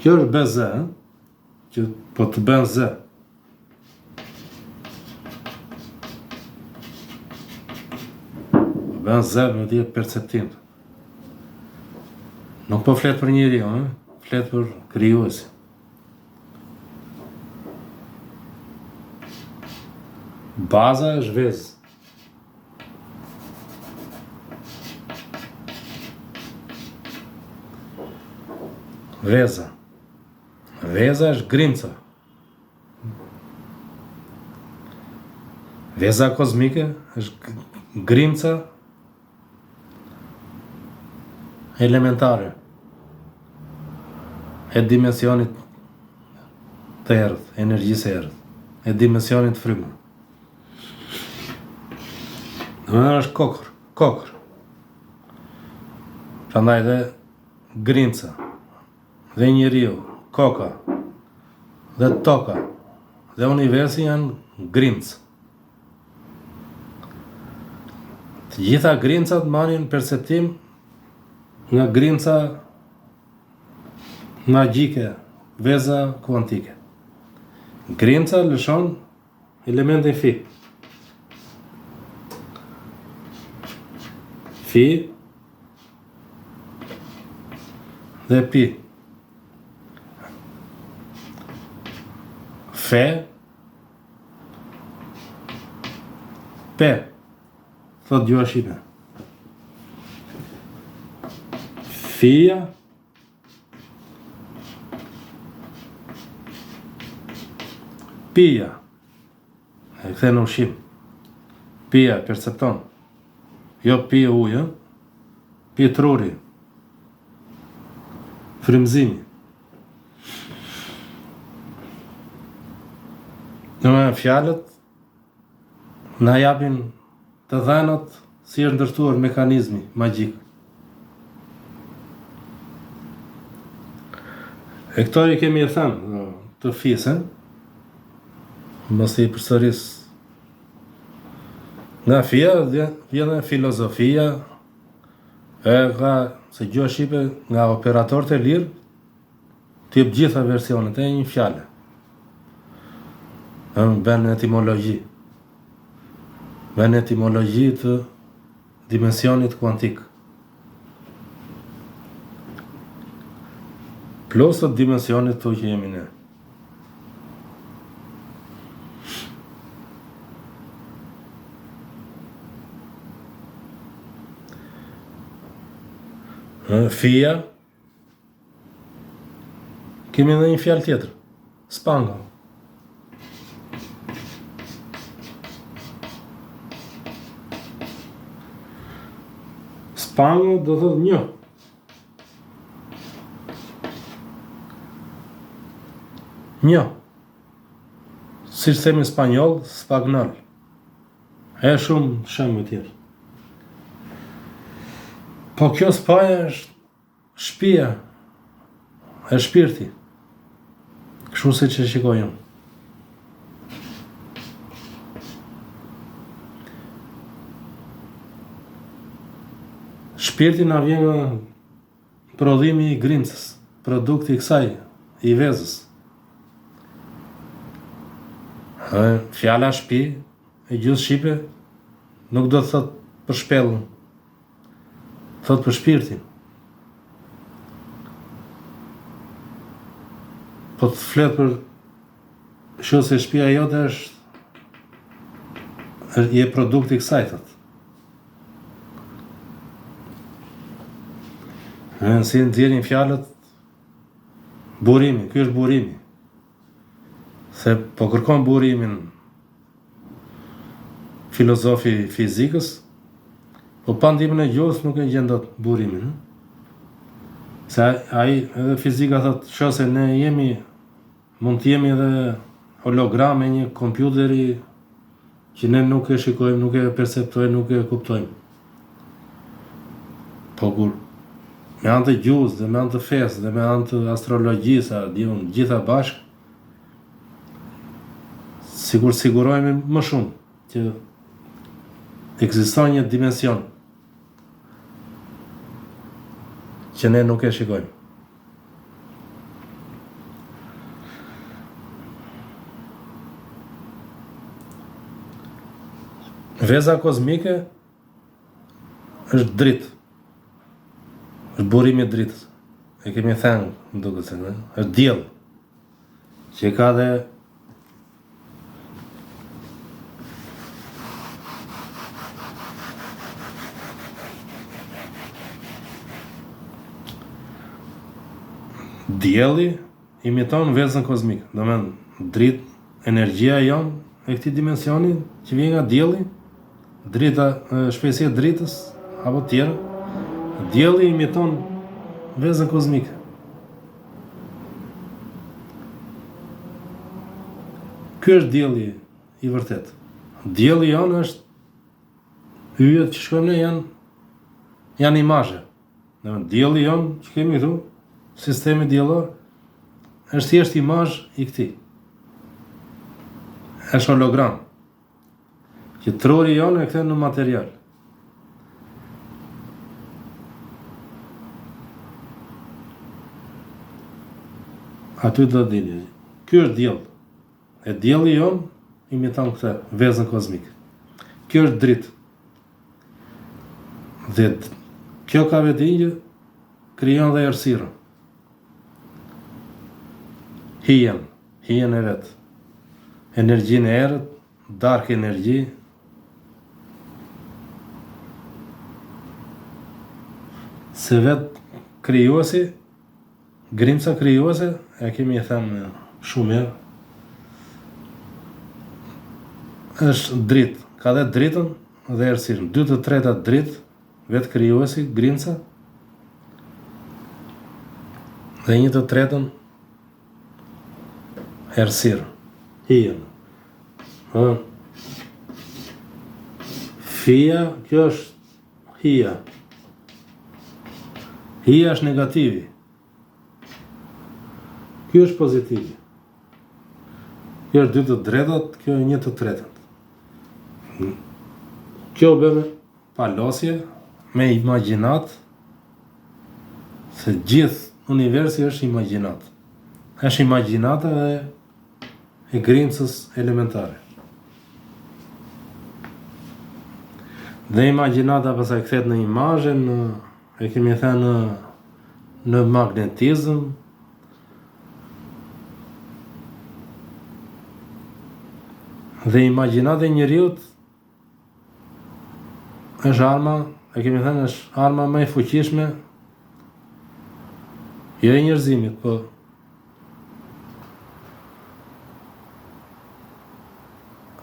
Speaker 1: Kjo është beze, që po të bën zë. Bën zë me dhjetë perceptim. Nuk po flet për njeriu, flet për krijuesin. Baza është vezë. Veza. Veza është grimca. Veza kozmike është grimca elementare e dimensionit të errët, energjisë e errët, e dimensionit frymën. Domethënë është kokër. Prandaj dhe grimca dhe njeriu, koka, dhe toka, dhe universi janë grimcë. Të gjitha grimcat marrin perceptim nga grimca magjike, veza kuantike. Grimca lëshon elementin fi. Fi dhe pi. Fe, pe, thot gjuha shqipe. Fia, pia. e kthen në ushqim. Pija, percepton. Jo pije ujë, pije truri. Frymëzimi. Domethënë fjalët na japin të dhënat si është ndërtuar mekanizmi magjik. E këto i kemi thënë të fisën, mos i përsëris. Nga fia vjen filozofia, nga se gjuha shqipe nga operatorët e lirë, të jep gjitha versionet e një fjale. Bën etimologji. Bën etimologji të dimensionit kuantik. Plus të dimensionit të që jemi ne. Fia, kemi edhe një fjalë tjetër, spango. Spango do thotë një. Një. Si themi në spanjoll, spagnol. E shumë shembuj tjerë. Po kjo spaja është shtëpia e shpirti. Kështu si që shikoj unë. Shpirti na vjen nga prodhimi i grimcës, produkti i kësaj, i vezës. Fjala shtëpi e gjuhës shqipe nuk do të thotë për shpellën, thotë për shpirtin. Po të flet për shoh se shtëpia jote je produkti i kësaj, thotë. Si nxjerrin fjalët burimi, ky është burimi. Se po kërkon burimin filozofi fizikës, po pa ndihmën e gjuhës nuk e gjen dot burimin. Se ai edhe fizika thotë, shoh se ne mund të jemi edhe hologram e një kompjuteri që ne nuk e shikojmë, nuk e perceptojmë, nuk e kuptojmë. Po kur me anë të gjuhës, dhe me anë të fesë, dhe me anë të astrologjisë, gjitha bashkë, sigurojmë më shumë që ekziston një dimension që ne nuk e shikojmë. Veza kozmike është dritë. Është burimi i dritës. E kemi thënë, më duket se, është diell. Që ka dhe dielli imiton vezën kozmike. Domethënë dritë, energjia jon e këtij dimensioni që vjen nga dielli, drita, shpejtësia e dritës apo tjera. Dielli imiton vezën kozmike. Ky është dielli i vërtet. Dielli jonë është yjet që shkojnë ne janë imazhe. Dielli jonë që kemi këtu, sistemi diellor, është thjesht imazh i këtij. Është hologram. Që truri jonë e kthen në material. Aty do dini. Ky është diell. E dielli jon imiton këtë vezën kozmike. Kjo është dritë. Dhe kjo ka vetëdijë krijon dhe errësirën. Hijen e vet. Energjinë e errët, dark energji. Se vet krijuesi, grimca krijuese, e kemi thënë shumë herë, është dritë, ka dhe dritën dhe errësirën. 2/3 dritë, vetë krijuesi, grimca, dhe 1/3 errësirë, hijen. Fija, kjo është hija. Hija është negativi. Kjo është pozitivi. Kjo është 2/3, kjo është 1/3. Kjo bën palosje me imagjinat, se gjithë universi është imagjinat. Është imagjinata e grimcës elementare. Dhe imagjinata pastaj kthehet në imazhe, e kemi thënë në magnetizëm. Dhe imagjinata e njeriut është arma, e kemi thënë, është arma më e fuqishme, jo e njerëzimit, po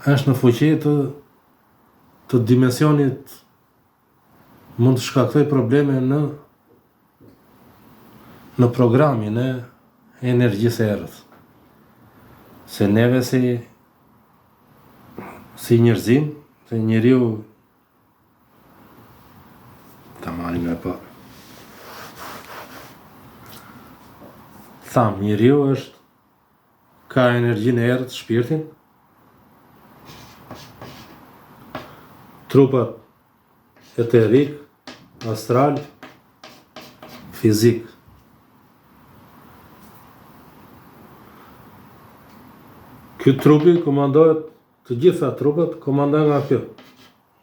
Speaker 1: është në fuqi të dimensionit, mund të shkaktoj probleme në programin e energjisë e errët. Se neve si njerëzim, se njeriu ta marrim me pa. Tham, njeriu ka energjinë e errët, shpirtin, trupat eterik, astral, fizik. Ky trupi komandohet, të gjitha trupat komandohen nga kjo,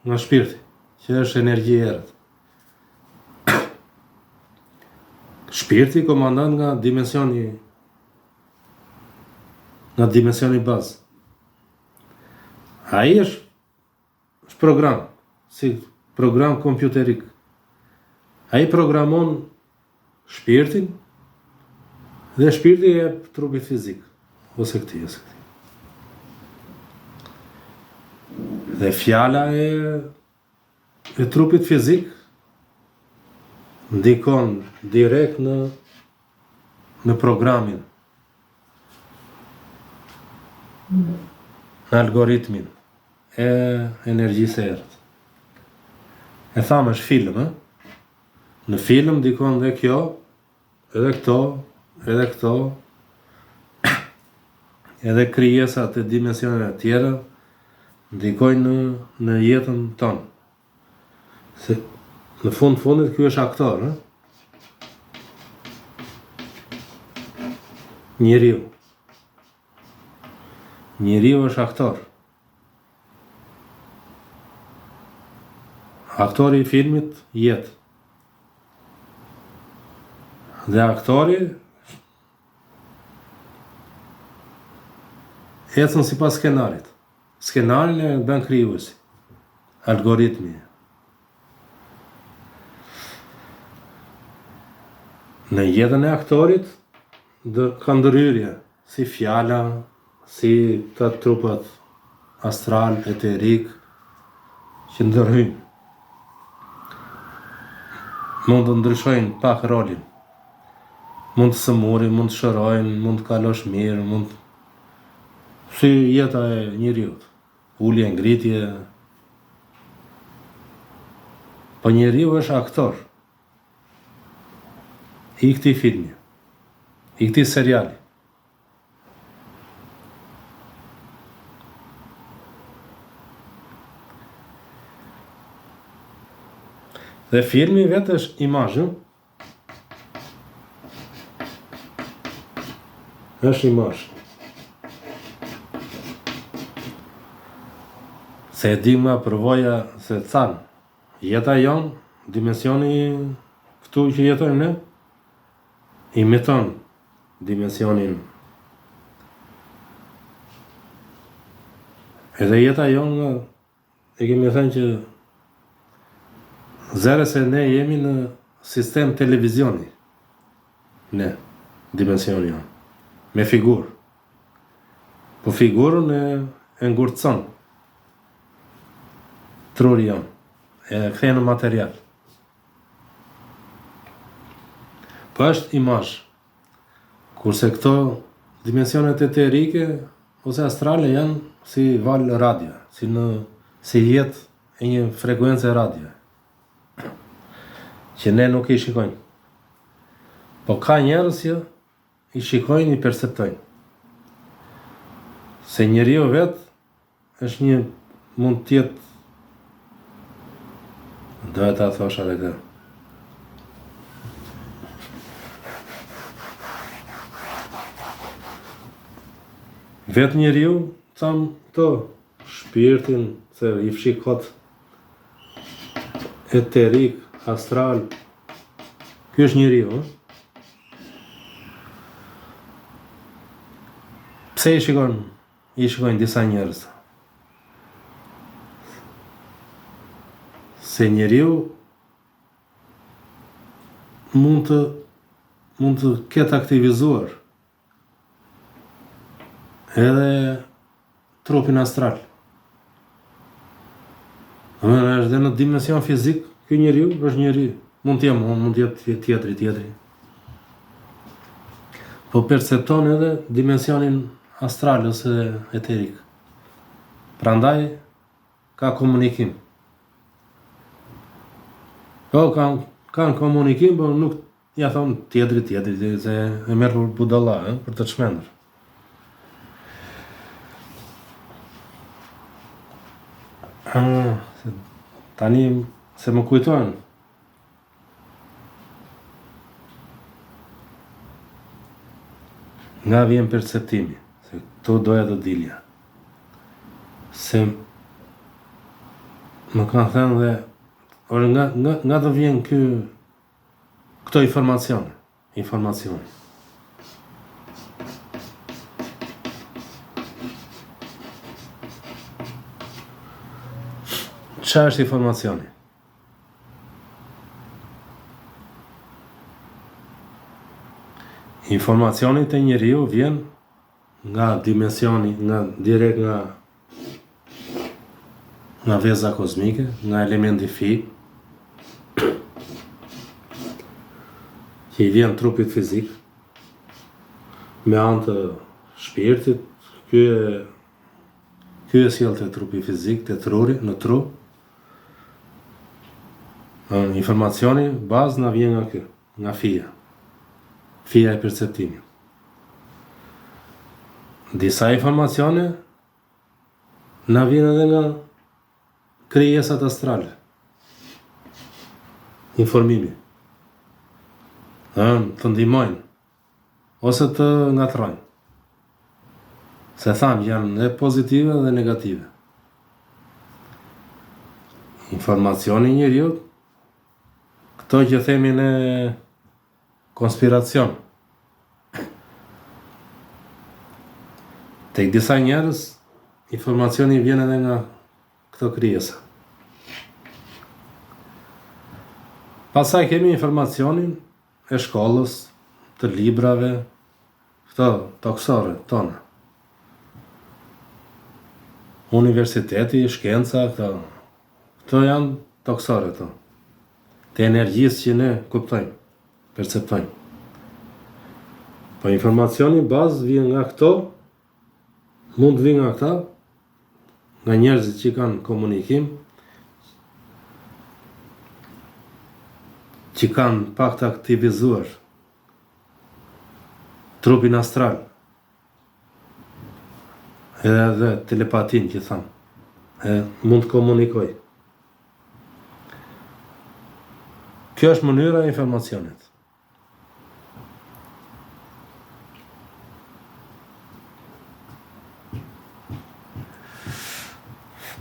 Speaker 1: nga shpirti, që është energji e errët. Shpirti komandohet nga dimensioni bazë. Ai është program, si program kompjuterik. Ai programon shpirtin dhe shpirti e jep trupit fizik, ose këtij. Dhe fjala e trupit fizik ndikon direkt në programin, në algoritmin e energjisë e errët. E thamë është film, Në film ndikon dhe kjo, edhe këto, edhe krijesat e dimensioneve të tjera ndikojnë në jetën tonë. Se në fundit ky është aktor, Njeriu. Njeriu është aktor. Aktori i filmit jetë. Dhe aktori ecën sipas skenarit. Skenarin e bën krijuesi, algoritmi. Në jetën e aktorit ka ndërhyrje, si fjala, si të trupat astral, eterik, që ndërhyjnë. Mund të ndryshojnë pak rolin. Mund të sëmurin, mund të shërojnë, mund të kalosh mirë, si jeta e njeriut. Ulje, ngritje. Po njeriu është aktor i këtij filmi, i këtij seriali. Dhe filmi vetë është imazh, është imazh. Se e di nga përvoja se thanë, jeta jonë, dimensioni këtu që jetojmë ne, imiton dimensionin. Edhe jeta jonë, e kemi thënë që zere se ne jemi në sistem televizioni, ne, dimensioni jonë, me figurë. Po figurën e ngurtëson truri jon, e kthejnë në material. Po është imazh. Kurse këto dimensionet eterike ose astrale janë si valë radio, si jetë e një frekuencë radio, që ne nuk i shikojnë. Po ka njerëz që i shikojnë, i perceptojnë. Se njeriu vetë është mund të jetë, doja ta thosha edhe këtë. Vetë njeriu, tham këto, shpirtin, se i fshi kot eterik, astral, ky është njeriu, Pse i shikojnë disa njerëz? Se njeriu mund të ketë aktivizuar edhe trupin astral. Është dhe në dimension fizik, ky njeriu është njeriu. Mund të jetë tjetri. Po percepton edhe dimensionin astral ose eterik. Prandaj ka komunikim. Po kanë komunikim, po nuk ja thon tjetri, se e merr për budalla, për të çmendur. Tani se më kujtojnë. Nga vjen perceptimi, se këto doja të dilja. Se më kanë thënë dhe nga të vjen këto informacione. Çfarë është informacioni? Informacioni te njeriu vjen nga dimensioni, direkt nga veza kozmike, nga elementi fi, që i vjen trupit fizik, me anë të shpirtit, ky e sjell te trupi fizik, te truri, në tru. Informacioni bazë na vjen nga fija. Fija e perceptimit. Disa informacione na vjen edhe nga krijesat astrale. Informimi. Të ndihmojnë ose të ngatrojnë. Se thamë janë dhe pozitive dhe negative. Informacioni i njeriu, këto që themi ne konspiracion. Tek disa njerëz, informacioni vjen edhe nga këto krijesa. Pastaj kemi informacionin e shkollës, të librave, këto toksore tona. Universiteti, shkenca, këto janë toksore këto. Të energjisë që ne kuptojmë, perceptojmë. Po informacioni bazë vjen nga këto, mund të vijë nga këta, nga njerëzit që kanë komunikim, që kanë pak të aktivizuar trupin astral, edhe telepatin që thamë, mund të komunikoj. Kjo është mënyra e informacionit.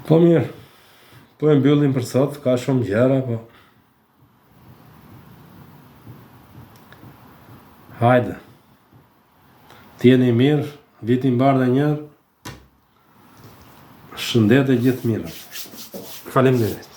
Speaker 1: Po mirë, po e mbyllim për sot, ka shumë gjëra, po. Hajde. T'jeni mirë, vitin mbar dhe njërë, shëndet e gjithë mirë. Faleminderit.